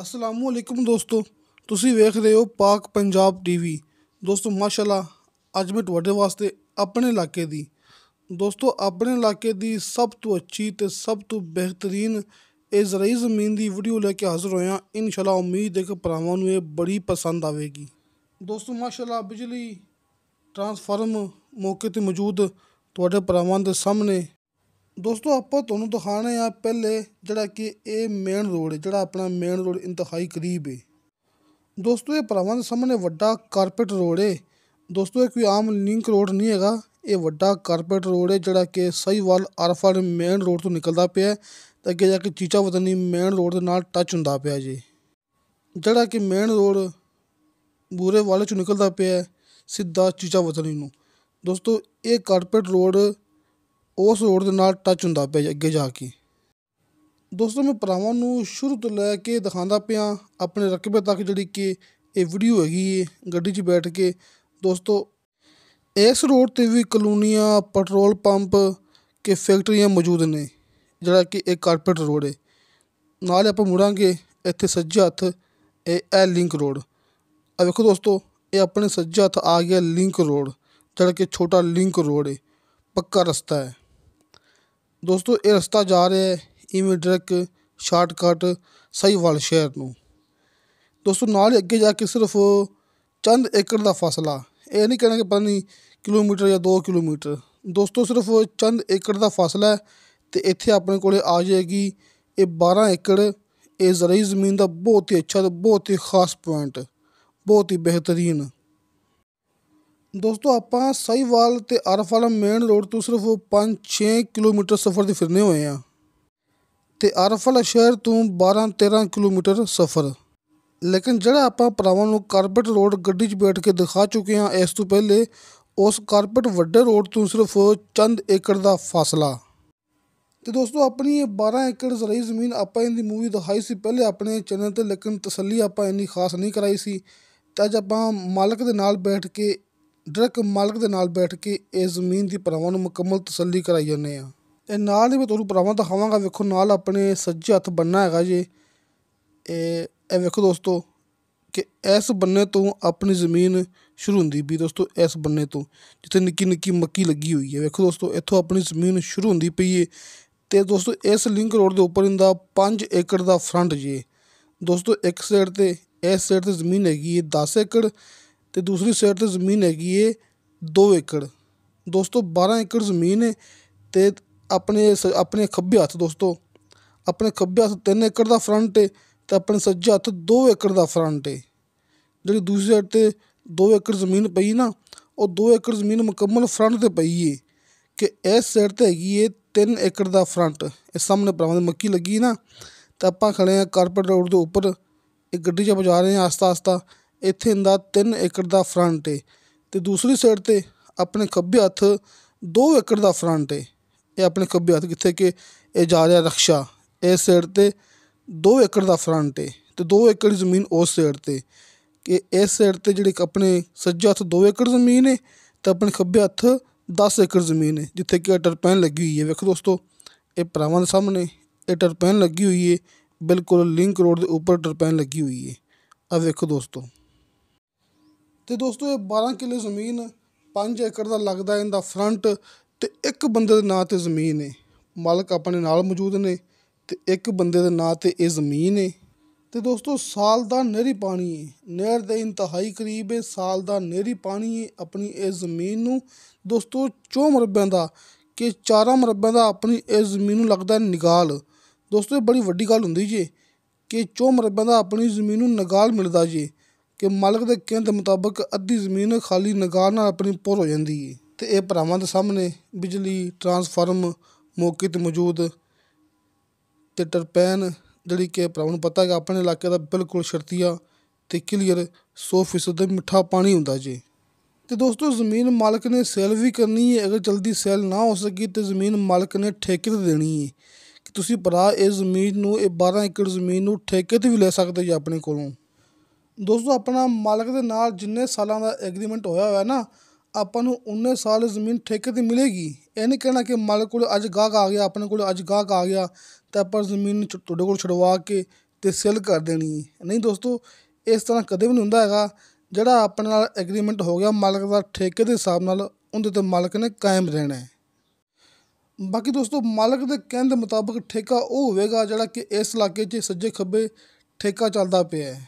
असलामुअलैकुम दोस्तों, ਤੁਸੀਂ ਵੇਖ ਰਹੇ ਹੋ ਪਾਕ ਪੰਜਾਬ ਟੀਵੀ। ਦੋਸਤੋ ਮਾਸ਼ਾਅੱਲਾ, ਅੱਜ ਮੈਂ ਤੁਹਾਡੇ ਵਾਸਤੇ ਆਪਣੇ ਇਲਾਕੇ ਦੀ ਆਪਣੇ ਇਲਾਕੇ ਦੀ ਸਭ ਤੋਂ ਅੱਛੀ ਤੇ ਸਭ ਤੋਂ ਬਿਹਤਰੀਨ ਇਹ ਜ਼ਰਾਈ ਜ਼ਮੀਨ ਦੀ ਵੀਡੀਓ ਲੈ ਕੇ ਹਾਜ਼ਰ ਹੋਇਆ। ਇਨਸ਼ਾਅੱਲਾ ਉਮੀਦ ਹੈ ਕਿ ਭਰਾਵਾਂ ਨੂੰ ਇਹ ਬੜੀ ਪਸੰਦ ਆਵੇਗੀ। ਦੋਸਤੋ ਮਾਸ਼ਾਅੱਲਾ, ਬਿਜਲੀ ਟਰਾਂਸਫਾਰਮ ਮੌਕੇ 'ਤੇ ਮੌਜੂਦ ਤੁਹਾਡੇ ਭਰਾਵਾਂ ਦੇ ਸਾਹਮਣੇ। ਦੋਸਤੋ ਆਪਾਂ ਤੁਹਾਨੂੰ ਦਿਖਾਣੇ ਆ ਪਹਿਲੇ ਜਿਹੜਾ ਕਿ ਇਹ ਮੇਨ ਰੋਡ ਜਿਹੜਾ ਆਪਣਾ ਮੇਨ ਰੋਡ ਇੰਤਹਾਈ ਕਰੀਬ ਹੈ। ਦੋਸਤੋ ਇਹ ਭਰਾਵਾਂ ਦੇ ਸਾਹਮਣੇ ਵੱਡਾ ਕਾਰਪੇਟ ਰੋਡ ਹੈ। ਦੋਸਤੋ ਇਹ ਕੋਈ ਆਮ ਲਿੰਕ ਰੋਡ ਨਹੀਂ ਹੈਗਾ, ਇਹ ਵੱਡਾ ਕਾਰਪੇਟ ਰੋਡ ਹੈ ਜਿਹੜਾ ਕਿ ਸਾਹੀਵਾਲ ਆਰਫਾ ਮੇਨ ਰੋਡ ਤੋਂ ਨਿਕਲਦਾ ਪਿਆ ਤੇ ਅੱਗੇ ਜਾ ਕੇ ਚੀਚਾ ਵਤਨੀ ਮੇਨ ਰੋਡ ਦੇ ਨਾਲ ਟੱਚ ਹੁੰਦਾ ਪਿਆ ਜੀ। ਜਿਹੜਾ ਕਿ ਮੇਨ ਰੋਡ ਬੂਰੇ ਵਾਲੇ 'ਚੋਂ ਨਿਕਲਦਾ ਪਿਆ ਸਿੱਧਾ ਚੀਚਾ ਵਤਨੀ ਨੂੰ। ਦੋਸਤੋ ਇਹ ਕਾਰਪੇਟ ਰੋਡ ਉਸ ਰੋਡ ਦੇ ਨਾਲ ਟੱਚ ਹੁੰਦਾ ਪਿਆ ਜੀ ਅੱਗੇ ਜਾ ਕੇ। ਦੋਸਤੋ ਮੈਂ ਭਰਾਵਾਂ ਨੂੰ ਸ਼ੁਰੂ ਤੋਂ ਲੈ ਕੇ ਦਿਖਾਉਂਦਾ ਪਿਆ ਆਪਣੇ ਰਕਬੇ ਤੱਕ ਜਿਹੜੀ ਕਿ ਇਹ ਵੀਡੀਓ ਹੈਗੀ ਹੈ ਗੱਡੀ 'ਚ ਬੈਠ ਕੇ। ਦੋਸਤੋ ਇਸ ਰੋਡ 'ਤੇ ਵੀ ਕਲੋਨੀਆਂ, ਪੈਟਰੋਲ ਪੰਪ ਕੇ ਫੈਕਟਰੀਆਂ ਮੌਜੂਦ ਨੇ ਜਿਹੜਾ ਕਿ ਇਹ ਕਾਰਪੇਟ ਰੋਡ ਹੈ। ਨਾਲ ਆਪਾਂ ਮੁੜਾਂਗੇ ਇੱਥੇ ਸੱਜੇ ਹੱਥ ਇਹ ਲਿੰਕ ਰੋਡ। ਆ ਵੇਖੋ ਦੋਸਤੋ, ਇਹ ਆਪਣੇ ਸੱਜੇ ਹੱਥ ਆ ਗਿਆ ਲਿੰਕ ਰੋਡ ਜਿਹੜਾ ਕਿ ਛੋਟਾ ਲਿੰਕ ਰੋਡ ਹੈ, ਪੱਕਾ ਰਸਤਾ ਹੈ। ਦੋਸਤੋ ਇਹ ਰਸਤਾ ਜਾ ਰਿਹਾ ਹੈ ਇਵੇਂ ਡਾਇਰੈਕਟ ਸ਼ਾਰਟਕਟ ਸਾਹੀਵਾਲ ਸ਼ਹਿਰ ਨੂੰ। ਦੋਸਤੋ ਨਾਲ ਹੀ ਅੱਗੇ ਜਾ ਕੇ ਸਿਰਫ ਚੰਦ ਏਕੜ ਦਾ ਫਾਸਲਾ, ਇਹ ਨਹੀਂ ਕਹਿਣਾ ਕਿ ਪਤਾ ਨਹੀਂ ਕਿਲੋਮੀਟਰ ਜਾਂ 2 ਕਿਲੋਮੀਟਰ। ਦੋਸਤੋ ਸਿਰਫ ਚੰਦ ਏਕੜ ਦਾ ਫਾਸਲਾ ਹੈ ਅਤੇ ਇੱਥੇ ਆਪਣੇ ਕੋਲ ਆ ਜਾਏਗੀ ਇਹ 12 ਏਕੜ ਇਹ ਜ਼ਰਾਈ ਜ਼ਮੀਨ ਦਾ ਬਹੁਤ ਹੀ ਅੱਛਾ ਅਤੇ ਬਹੁਤ ਹੀ ਖਾਸ ਪੁਆਇੰਟ, ਬਹੁਤ ਹੀ ਬਿਹਤਰੀਨ। ਦੋਸਤੋ ਆਪਾਂ ਸਾਹੀਵਾਲ ਅਤੇ ਆਰਫ ਵਾਲਾ ਮੇਨ ਰੋਡ ਤੋਂ ਸਿਰਫ 5-6 ਕਿਲੋਮੀਟਰ ਸਫ਼ਰ ਦੇ ਫਿਰਨੇ ਹੋਏ ਹਾਂ ਅਤੇ ਆਰਫ ਵਾਲਾ ਸ਼ਹਿਰ ਤੋਂ 12-13 ਕਿਲੋਮੀਟਰ ਸਫ਼ਰ। ਲੇਕਿਨ ਜਿਹੜਾ ਆਪਾਂ ਭਰਾਵਾਂ ਨੂੰ ਕਾਰਪੇਟ ਰੋਡ ਗੱਡੀ 'ਚ ਬੈਠ ਕੇ ਦਿਖਾ ਚੁੱਕੇ ਹਾਂ ਇਸ ਤੋਂ ਪਹਿਲੇ, ਉਸ ਕਾਰਪੇਟ ਵੱਡੇ ਰੋਡ ਤੋਂ ਸਿਰਫ ਚੰਦ ਏਕੜ ਦਾ ਫਾਸਲਾ। ਅਤੇ ਦੋਸਤੋ ਆਪਣੀ ਇਹ 12 ਏਕੜ ਜ਼ਰਾਈ ਜ਼ਮੀਨ ਆਪਾਂ ਇਹਦੀ ਮੂਵੀ ਦਿਖਾਈ ਸੀ ਪਹਿਲੇ ਆਪਣੇ ਚੈਨਲ 'ਤੇ, ਲੇਕਿਨ ਤਸੱਲੀ ਆਪਾਂ ਇੰਨੀ ਖਾਸ ਨਹੀਂ ਕਰਾਈ ਸੀ। ਅਤੇ ਅੱਜ ਆਪਾਂ ਮਾਲਕ ਦੇ ਨਾਲ ਬੈਠ ਕੇ ਡਾਇਰੈਕਟ ਮਾਲਕ ਦੇ ਨਾਲ ਬੈਠ ਕੇ ਇਸ ਜ਼ਮੀਨ ਦੀ ਭਰਾਵਾਂ ਨੂੰ ਮੁਕੰਮਲ ਤਸੱਲੀ ਕਰਾਈ ਜਾਂਦੇ ਹਾਂ। ਇਹ ਨਾਲ ਹੀ ਮੈਂ ਤੁਹਾਨੂੰ ਭਰਾਵਾਂ ਦਿਖਾਵਾਂਗਾ। ਵੇਖੋ ਨਾਲ ਆਪਣੇ ਸੱਜੇ ਹੱਥ ਬੰਨਾ ਹੈਗਾ ਜੀ। ਇਹ ਵੇਖੋ ਦੋਸਤੋ ਕਿ ਇਸ ਬੰਨੇ ਤੋਂ ਆਪਣੀ ਜ਼ਮੀਨ ਸ਼ੁਰੂ ਹੁੰਦੀ ਵੀ ਦੋਸਤੋ, ਇਸ ਬੰਨੇ ਤੋਂ ਜਿੱਥੇ ਨਿੱਕੀ ਨਿੱਕੀ ਮੱਕੀ ਲੱਗੀ ਹੋਈ ਹੈ। ਵੇਖੋ ਦੋਸਤੋ ਇੱਥੋਂ ਆਪਣੀ ਜ਼ਮੀਨ ਸ਼ੁਰੂ ਹੁੰਦੀ ਪਈ ਹੈ ਅਤੇ ਦੋਸਤੋ ਇਸ ਲਿੰਕ ਰੋਡ ਦੇ ਉੱਪਰ ਇਹਦਾ 5 ਏਕੜ ਦਾ ਫਰੰਟ ਜੇ। ਦੋਸਤੋ ਇੱਕ ਸਾਈਡ 'ਤੇ ਇਸ ਸਾਈਡ 'ਤੇ ਜ਼ਮੀਨ ਹੈਗੀ ਹੈ 10 ਏਕੜ ਅਤੇ ਦੂਸਰੀ ਸਾਈਡ 'ਤੇ ਜ਼ਮੀਨ ਹੈਗੀ ਹੈ 2 ਏਕੜ। ਦੋਸਤੋ 12 ਏਕੜ ਜ਼ਮੀਨ ਹੈ ਅਤੇ ਆਪਣੇ ਖੱਬੇ ਹੱਥ ਦੋਸਤੋ ਆਪਣੇ ਖੱਬੇ ਹੱਥ 3 ਏਕੜ ਦਾ ਫਰੰਟ ਹੈ ਅਤੇ ਆਪਣੇ ਸੱਜੇ ਹੱਥ 2 ਏਕੜ ਦਾ ਫਰੰਟ ਹੈ। ਜਿਹੜੀ ਦੂਸਰੀ ਸਾਈਡ 'ਤੇ 2 ਏਕੜ ਜ਼ਮੀਨ ਪਈ ਨਾ, ਉਹ 2 ਏਕੜ ਜ਼ਮੀਨ ਮੁਕੰਮਲ ਫਰੰਟ 'ਤੇ ਪਈ ਹੈ ਕਿ ਇਸ ਸਾਈਡ 'ਤੇ ਹੈਗੀ ਹੈ 3 ਏਕੜ ਦਾ ਫਰੰਟ। ਇਸ ਸਾਹਮਣੇ ਭਰਾਵਾਂ ਦੀ ਮੱਕੀ ਲੱਗੀ ਨਾ, ਅਤੇ ਆਪਾਂ ਖੜ੍ਹੇ ਹਾਂ ਕਾਰਪੇਟ ਰੋਡ ਦੇ ਉੱਪਰ। ਇਹ ਗੱਡੀ 'ਚ ਵਜਾ ਰਹੇ ਹਾਂ ਆਸਤਾ ਆਸਤਾ। ਇੱਥੇ ਇਹਦਾ 3 ਏਕੜ ਦਾ ਫਰੰਟ ਹੈ ਅਤੇ ਦੂਸਰੀ ਸਾਈਡ 'ਤੇ ਆਪਣੇ ਖੱਬੇ ਹੱਥ 2 ਏਕੜ ਦਾ ਫਰੰਟ ਹੈ। ਇਹ ਆਪਣੇ ਖੱਬੇ ਹੱਥ ਕਿੱਥੇ ਕਿ ਇਹ ਜਾ ਰਿਹਾ ਰਕਸ਼ਾ, ਇਸ ਸਾਈਡ 'ਤੇ 2 ਏਕੜ ਦਾ ਫਰੰਟ ਹੈ ਅਤੇ 2 ਏਕੜ ਜ਼ਮੀਨ ਉਸ ਸਾਈਡ 'ਤੇ ਕਿ ਇਸ ਸਾਈਡ 'ਤੇ ਜਿਹੜੀ ਆਪਣੇ ਸੱਜੇ ਹੱਥ 2 ਏਕੜ ਜ਼ਮੀਨ ਹੈ ਅਤੇ ਆਪਣੇ ਖੱਬੇ ਹੱਥ 10 ਏਕੜ ਜ਼ਮੀਨ ਹੈ ਜਿੱਥੇ ਕਿ ਟਰਪੈਨ ਲੱਗੀ ਹੋਈ ਹੈ। ਵੇਖੋ ਦੋਸਤੋ ਇਹ ਭਰਾਵਾਂ ਦੇ ਸਾਹਮਣੇ ਇਹ ਟਰਪੈਨ ਲੱਗੀ ਹੋਈ ਹੈ, ਬਿਲਕੁਲ ਲਿੰਕ ਰੋਡ ਦੇ ਉੱਪਰ ਟਰਪੈਨ ਲੱਗੀ ਹੋਈ ਹੈ। ਆ ਵੇਖੋ ਦੋਸਤੋ, ਅਤੇ ਦੋਸਤੋ ਇਹ 12 ਕਿੱਲੇ ਜ਼ਮੀਨ 5 ਏਕੜ ਦਾ ਲੱਗਦਾ ਇਹਦਾ ਫਰੰਟ ਅਤੇ ਇੱਕ ਬੰਦੇ ਦੇ ਨਾਂ 'ਤੇ ਜ਼ਮੀਨ ਹੈ। ਮਾਲਕ ਆਪਣੇ ਨਾਲ ਮੌਜੂਦ ਨੇ ਅਤੇ ਇੱਕ ਬੰਦੇ ਦੇ ਨਾਂ 'ਤੇ ਇਹ ਜ਼ਮੀਨ ਹੈ। ਅਤੇ ਦੋਸਤੋ ਸਾਲ ਦਾ ਨਹਿਰੀ ਪਾਣੀ ਹੈ, ਨਹਿਰ ਦੇ ਇੰਤਹਾਈ ਕਰੀਬ ਹੈ, ਸਾਲ ਦਾ ਨਹਿਰੀ ਪਾਣੀ ਹੈ ਆਪਣੀ ਇਸ ਜ਼ਮੀਨ ਨੂੰ। ਦੋਸਤੋ 4 ਮਰਬਿਆਂ ਦਾ ਕਿ 4 ਮਰਬਿਆਂ ਦਾ ਆਪਣੀ ਇਸ ਜ਼ਮੀਨ ਨੂੰ ਲੱਗਦਾ ਨਿਗਾਲ। ਦੋਸਤੋ ਇਹ ਬੜੀ ਵੱਡੀ ਗੱਲ ਹੁੰਦੀ ਜੇ ਕਿ 4 ਮਰਬਿਆਂ ਦਾ ਆਪਣੀ ਜ਼ਮੀਨ ਨੂੰ ਨਿਗਾਲ ਮਿਲਦਾ ਜੇ ਕਿ ਮਾਲਕ ਦੇ ਕਹਿਣ ਦੇ ਮੁਤਾਬਕ ਅੱਧੀ ਜ਼ਮੀਨ ਖਾਲੀ ਨਿਗਾਲ ਨਾਲ ਆਪਣੀ ਪੁਰ ਹੋ ਜਾਂਦੀ ਹੈ। ਅਤੇ ਇਹ ਭਰਾਵਾਂ ਦੇ ਸਾਹਮਣੇ ਬਿਜਲੀ ਟਰਾਂਸਫਾਰਮ ਮੌਕੇ 'ਤੇ ਮੌਜੂਦ ਅਤੇ ਟਰਪੈਨ ਜਿਹੜੀ ਕਿ ਭਰਾਵਾਂ ਨੂੰ ਪਤਾ ਹੈਗਾ ਆਪਣੇ ਇਲਾਕੇ ਦਾ ਬਿਲਕੁਲ ਸ਼ਰਤੀਆ ਅਤੇ ਕਲੀਅਰ 100% ਮਿੱਠਾ ਪਾਣੀ ਹੁੰਦਾ ਜੀ। ਅਤੇ ਦੋਸਤੋ ਜ਼ਮੀਨ ਮਾਲਕ ਨੇ ਸੇਲ ਵੀ ਕਰਨੀ ਹੈ। ਅਗਰ ਜਲਦੀ ਸੇਲ ਨਾ ਹੋ ਸਕੀ ਤਾਂ ਜ਼ਮੀਨ ਮਾਲਕ ਨੇ ਠੇਕੇ 'ਤੇ ਦੇਣੀ ਹੈ ਕਿ ਤੁਸੀਂ ਭਰਾ ਇਹ ਜ਼ਮੀਨ ਨੂੰ ਇਹ 12 ਏਕੜ ਜ਼ਮੀਨ ਨੂੰ ਠੇਕੇ 'ਤੇ ਵੀ ਲੈ ਸਕਦੇ ਜੀ ਆਪਣੇ ਕੋਲੋਂ। ਦੋਸਤੋ ਆਪਣਾ ਮਾਲਕ ਦੇ ਨਾਲ ਜਿੰਨੇ ਸਾਲਾਂ ਦਾ ਐਗਰੀਮੈਂਟ ਹੋਇਆ ਨਾ, ਆਪਾਂ ਨੂੰ ਉਨੇ ਸਾਲ ਜ਼ਮੀਨ ਠੇਕੇ 'ਤੇ ਮਿਲੇਗੀ। ਇਹ ਨਹੀਂ ਕਹਿਣਾ ਕਿ ਮਾਲਕ ਕੋਲ ਅੱਜ ਗਾਹਕ ਆ ਗਿਆ, ਆਪਣੇ ਕੋਲ ਅੱਜ ਗਾਹਕ ਆ ਗਿਆ ਅਤੇ ਆਪਾਂ ਜ਼ਮੀਨ ਤੁਹਾਡੇ ਕੋਲ ਛੁਡਵਾ ਕੇ ਤੇ ਸੇਲ ਕਰ ਦੇਣੀ ਹੈ। ਨਹੀਂ ਦੋਸਤੋ, ਇਸ ਤਰ੍ਹਾਂ ਕਦੇ ਵੀ ਨਹੀਂ ਹੁੰਦਾ ਹੈਗਾ। ਜਿਹੜਾ ਆਪਣੇ ਨਾਲ ਐਗਰੀਮੈਂਟ ਹੋ ਗਿਆ ਮਾਲਕ ਦਾ ਠੇਕੇ ਦੇ ਹਿਸਾਬ ਨਾਲ, ਉਹਦੇ 'ਤੇ ਮਾਲਕ ਨੇ ਕਾਇਮ ਰਹਿਣਾ ਹੈ। ਬਾਕੀ ਦੋਸਤੋ, ਮਾਲਕ ਦੇ ਕਹਿਣ ਦੇ ਮੁਤਾਬਕ ਠੇਕਾ ਉਹ ਹੋਵੇਗਾ ਜਿਹੜਾ ਕਿ ਇਸ ਇਲਾਕੇ 'ਚ ਸੱਜੇ ਖੱਬੇ ਠੇਕਾ ਚੱਲਦਾ ਪਿਆ ਹੈ।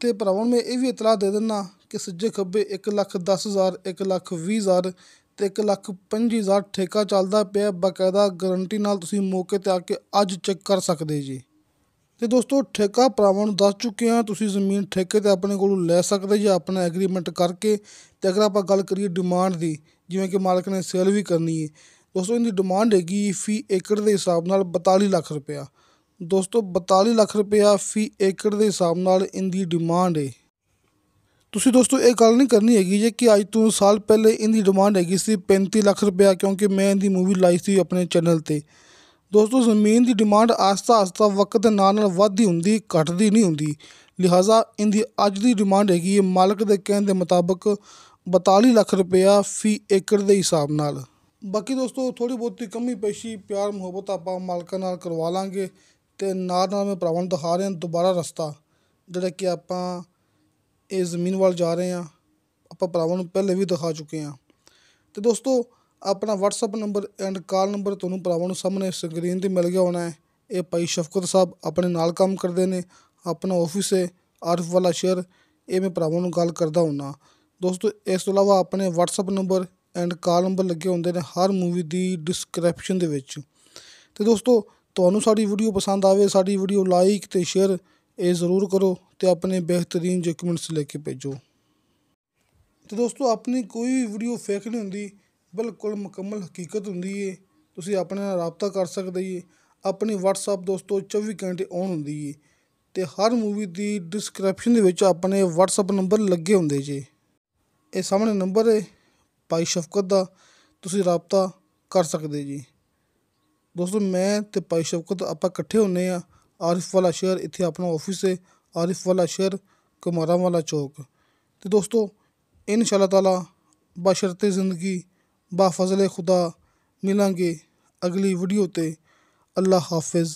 ਅਤੇ ਭਰਾਵਾਂ ਨੂੰ ਮੈਂ ਇਹ ਵੀ ਇਤਲਾਹ ਦੇ ਦਿੰਦਾ ਕਿ ਸੱਜੇ ਖੱਬੇ 1,10,000, 1,20,000 ਅਤੇ 1,25,000 ਠੇਕਾ ਚੱਲਦਾ ਪਿਆ। ਬਾਕਾਇਦਾ ਗਰੰਟੀ ਨਾਲ ਤੁਸੀਂ ਮੌਕੇ 'ਤੇ ਆ ਕੇ ਅੱਜ ਚੈੱਕ ਕਰ ਸਕਦੇ ਜੀ। ਅਤੇ ਦੋਸਤੋ, ਠੇਕਾ ਭਰਾਵਾਂ ਨੂੰ ਦੱਸ ਚੁੱਕੇ ਹਾਂ, ਤੁਸੀਂ ਜ਼ਮੀਨ ਠੇਕੇ 'ਤੇ ਆਪਣੇ ਕੋਲੋਂ ਲੈ ਸਕਦੇ ਜੀ ਆਪਣਾ ਐਗਰੀਮੈਂਟ ਕਰਕੇ। ਅਤੇ ਅਗਰ ਆਪਾਂ ਗੱਲ ਕਰੀਏ ਡਿਮਾਂਡ ਦੀ, ਜਿਵੇਂ ਕਿ ਮਾਲਕ ਨੇ ਸੇਲ ਵੀ ਕਰਨੀ ਹੈ ਦੋਸਤੋ, ਇਹਦੀ ਡਿਮਾਂਡ ਹੈਗੀ ਫੀ ਏਕੜ ਦੇ ਹਿਸਾਬ ਨਾਲ 42 ਲੱਖ ਰੁਪਇਆ। ਦੋਸਤੋ 42 ਲੱਖ ਰੁਪਇਆ ਫੀ ਏਕੜ ਦੇ ਹਿਸਾਬ ਨਾਲ ਇਹਦੀ ਡਿਮਾਂਡ ਹੈ। ਤੁਸੀਂ ਦੋਸਤੋ ਇਹ ਗੱਲ ਨਹੀਂ ਕਰਨੀ ਹੈਗੀ ਜੇ ਕਿ ਅੱਜ ਤੋਂ ਸਾਲ ਪਹਿਲੇ ਇਹਦੀ ਡਿਮਾਂਡ ਹੈਗੀ ਸੀ 35 ਲੱਖ ਰੁਪਇਆ, ਕਿਉਂਕਿ ਮੈਂ ਇਹਦੀ ਮੂਵੀ ਲਾਈ ਸੀ ਆਪਣੇ ਚੈਨਲ 'ਤੇ। ਦੋਸਤੋ ਜ਼ਮੀਨ ਦੀ ਡਿਮਾਂਡ ਆਸਤਾ ਆਸਤਾ ਵਕਤ ਦੇ ਨਾਲ ਨਾਲ ਵੱਧਦੀ ਹੁੰਦੀ, ਘਟਦੀ ਨਹੀਂ ਹੁੰਦੀ। ਲਿਹਾਜ਼ਾ ਇਹਦੀ ਅੱਜ ਦੀ ਡਿਮਾਂਡ ਹੈਗੀ ਹੈ ਮਾਲਕ ਦੇ ਕਹਿਣ ਦੇ ਮੁਤਾਬਕ 42 ਲੱਖ ਰੁਪਇਆ ਫੀ ਏਕੜ ਦੇ ਹਿਸਾਬ ਨਾਲ। ਬਾਕੀ ਦੋਸਤੋ ਥੋੜ੍ਹੀ ਬਹੁਤੀ ਕਮੀ ਪੇਸ਼ੀ ਪਿਆਰ ਮੁਹੱਬਤ ਆਪਾਂ ਮਾਲਕਾਂ ਨਾਲ ਕਰਵਾ ਲਾਂਗੇ। ਅਤੇ ਨਾਲ ਨਾਲ ਮੈਂ ਭਰਾਵਾਂ ਨੂੰ ਦਿਖਾ ਰਿਹਾ ਦੁਬਾਰਾ ਰਸਤਾ, ਜਿਹੜਾ ਕਿ ਆਪਾਂ ਇਹ ਜ਼ਮੀਨ ਵੱਲ ਜਾ ਰਹੇ ਹਾਂ। ਆਪਾਂ ਭਰਾਵਾਂ ਨੂੰ ਪਹਿਲੇ ਵੀ ਦਿਖਾ ਚੁੱਕੇ ਹਾਂ। ਅਤੇ ਦੋਸਤੋ ਆਪਣਾ WhatsApp number end call number ਤੁਹਾਨੂੰ ਭਰਾਵਾਂ ਨੂੰ ਸਾਹਮਣੇ ਸਕਰੀਨ 'ਤੇ ਮਿਲ ਗਿਆ ਹੋਣਾ ਹੈ। ਇਹ ਭਾਈ ਸ਼ਫਕਤ ਸਾਹਿਬ ਆਪਣੇ ਨਾਲ ਕੰਮ ਕਰਦੇ ਨੇ, ਆਪਣਾ ਆਫਿਸ ਹੈ ਆਰਿਫ ਵਾਲਾ ਸ਼ਹਿਰ। ਇਹ ਮੈਂ ਭਰਾਵਾਂ ਨੂੰ ਗੱਲ ਕਰਦਾ ਹੁੰਦਾ ਦੋਸਤੋ। ਇਸ ਤੋਂ ਇਲਾਵਾ ਆਪਣੇ WhatsApp number end call number ਲੱਗੇ ਹੁੰਦੇ ਨੇ ਹਰ ਮੂਵੀ ਦੀ ਡਿਸਕ੍ਰਿਪਸ਼ਨ ਦੇ ਵਿੱਚ। ਅਤੇ ਦੋਸਤੋ ਤੁਹਾਨੂੰ ਸਾਡੀ ਵੀਡੀਓ ਪਸੰਦ ਆਵੇ, ਸਾਡੀ ਵੀਡੀਓ ਲਾਈਕ ਅਤੇ ਸ਼ੇਅਰ ਇਹ ਜ਼ਰੂਰ ਕਰੋ ਅਤੇ ਆਪਣੇ ਬਿਹਤਰੀਨ ਡਾਕੂਮੈਂਟਸ ਲੈ ਕੇ ਭੇਜੋ। ਅਤੇ ਦੋਸਤੋ ਆਪਣੀ ਕੋਈ ਵੀ ਵੀਡੀਓ ਫੇਕ ਨਹੀਂ ਹੁੰਦੀ, ਬਿਲਕੁਲ ਮੁਕੰਮਲ ਹਕੀਕਤ ਹੁੰਦੀ ਹੈ। ਤੁਸੀਂ ਆਪਣੇ ਨਾਲ ਰਾਬਤਾ ਕਰ ਸਕਦੇ ਜੀ। ਆਪਣੀ WhatsApp ਦੋਸਤੋ 24 ਘੰਟੇ ਔਨ ਹੁੰਦੀ ਹੈ ਅਤੇ ਹਰ ਮੂਵੀ ਦੀ ਡਿਸਕ੍ਰਿਪਸ਼ਨ ਦੇ ਵਿੱਚ ਆਪਣੇ WhatsApp ਨੰਬਰ ਲੱਗੇ ਹੁੰਦੇ ਜੀ। ਇਹ ਸਾਹਮਣੇ ਨੰਬਰ ਹੈ ਭਾਈ ਸ਼ਫਕਤ ਦਾ, ਤੁਸੀਂ ਰਾਬਤਾ ਕਰ ਸਕਦੇ ਜੀ। ਦੋਸਤੋ ਮੈਂ ਅਤੇ ਭਾਈ ਸ਼ਫਕਤ ਆਪਾਂ ਇਕੱਠੇ ਹੁੰਦੇ ਹਾਂ ਆਰਿਫ ਵਾਲਾ ਸ਼ਹਿਰ। ਇੱਥੇ ਆਪਣਾ ਆਫਿਸ ਹੈ ਆਰਿਫ ਵਾਲਾ ਸ਼ਹਿਰ, ਕੁਮਾਰਾਂ ਵਾਲਾ ਚੌਕ। ਅਤੇ ਦੋਸਤੋ ਇਨਸ਼ਾ ਅੱਲਾਹ ਤਾਲਾ ਬਸ਼ਰਤੇ ਜ਼ਿੰਦਗੀ ਬਾ ਫਜ਼ਲ ਖੁਦਾ ਮਿਲਾਂਗੇ ਅਗਲੀ ਵੀਡੀਓ 'ਤੇ। ਅੱਲਾ ਹਾਫਿਜ਼।